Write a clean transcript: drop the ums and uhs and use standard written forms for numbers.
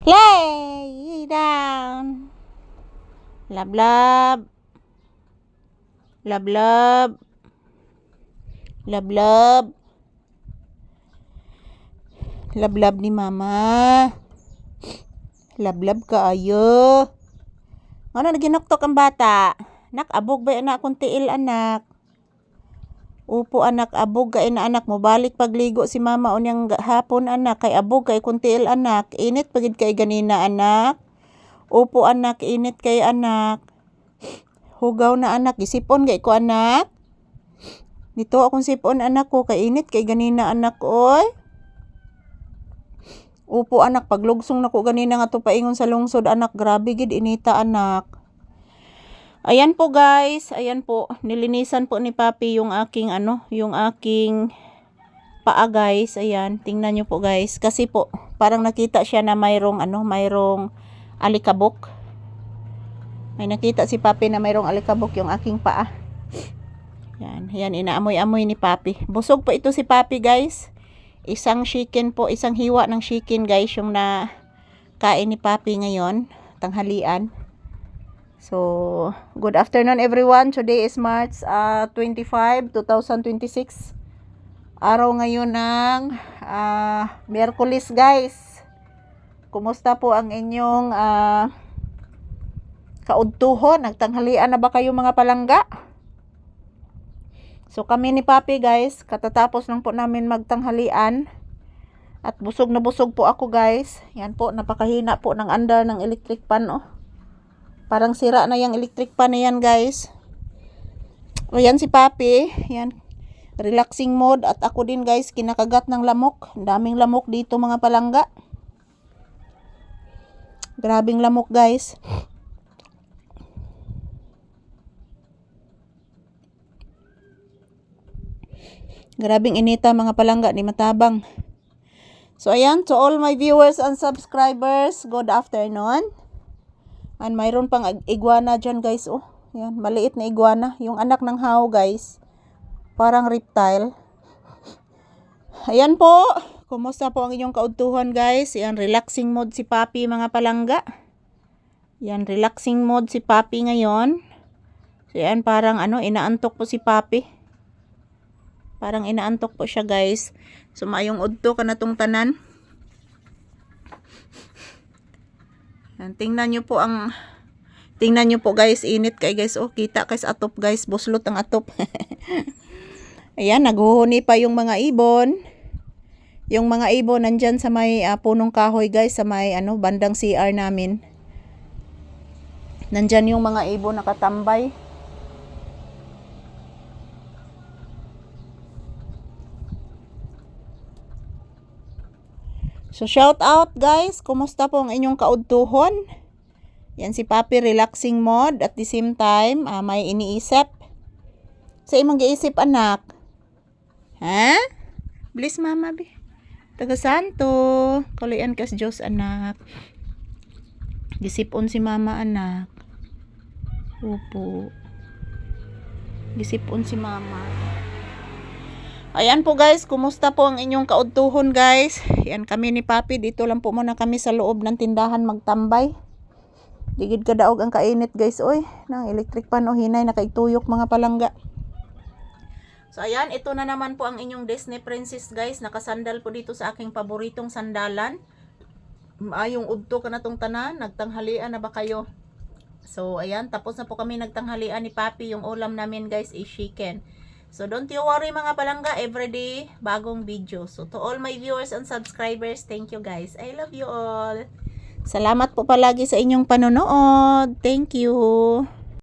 Lay down. Love, love. Love, love. Love, love. Love, love ni mama. Love, love kaayo. Ano, naginoktok ang bata? Nak, abog ba na akong tiil, anak? Upo, anak, abog ka na anak mo. Balik pagligo si mama unyang hapon, anak. Kay abog kay kuntiil, anak. Init pagid kay ganina, anak. Upo, anak, init kay anak. Hugaw na, anak. Isipon kay ko, anak. Dito akong sipon, anak ko. Kay init kay ganina, anak, oy. Upo, anak, paglugsong nako ganina nga to paingon sa lungsod, anak. Grabe gid inita, anak. Ayan po guys, ayan po. Nilinisan po ni Papi yung aking yung aking paa guys. Ayan, tingnan nyo po guys. Kasi po, parang nakita siya na mayroong mayroong alikabok. May nakita si Papi na mayroong alikabok yung aking paa. Yan, yan, inaamoy-amoy ni Papi. Busog po ito si Papi guys. Isang chicken po, isang hiwa ng chicken guys yung na kain ni Papi ngayon, tanghalian. So, good afternoon everyone. Today is March 25, 2026. Araw ngayon ng Miyerkules guys. Kumusta po ang inyong kaudtuhon? Nagtanghalian na ba kayo mga palangga? So kami ni Papi guys, katatapos lang po namin magtanghalian. At busog na busog po ako guys. Yan po, napakahina po ng andar ng electric pan oh. Parang sira na yung electric pan na yan guys. Ayan si Papi, yan. Relaxing mode at ako din guys, kinakagat ng lamok. Daming lamok dito mga palangga. Grabing lamok guys. Grabing inita mga palangga ni matabang. So ayan, to all my viewers and subscribers, good afternoon. And mayroon pang iguana dyan guys oh. Yan, maliit na iguana. Yung anak ng hao guys. Parang reptile. Ayan po. Kumusta po ang inyong kaudtuhan guys? Yan, relaxing mode si Papi mga palangga. Yan, relaxing mode si Papi ngayon. So yan, parang inaantok po si Papi. Parang inaantok po siya guys. So maayong udto ka na tong tanan. Yan, tingnan nyo po guys, init kay guys. Oh, kita kay sa atop guys, buslot ang atop. Ayan, naghuhuni pa yung mga ibon. Yung mga ibon nandyan sa may punong kahoy guys, sa may bandang CR namin. Nandyan yung mga ibon nakatambay. So shout out guys, kumusta po ang inyong kaudtuhon? Yan si Papi, relaxing mode at the same time may iniisip. Sa imong giisip anak? Ha? Bless mama bi. Taga santo, kaluyan kas Diyos anak. Gisipon si mama anak. Opo. Gisipon si mama. Ayan po guys, kumusta po ang inyong kaudtuhon guys? Yan kami ni Papi, dito lang po muna kami sa loob ng tindahan magtambay. Digid ka daog ang kainit guys, oy. Nang electric pan o hinay, nakaituyok mga palangga. So ayan, ito na naman po ang inyong Disney Princess guys. Nakasandal po dito sa aking paboritong sandalan. Maayong udto ka na tong tanan, nagtanghalian na ba kayo? So ayan, tapos na po kami nagtanghalian ni Papi. Yung ulam namin guys is chicken. So don't you worry mga palangga, everyday bagong video. So to all my viewers and subscribers, thank you guys. I love you all. Salamat po palagi sa inyong panonood. Thank you.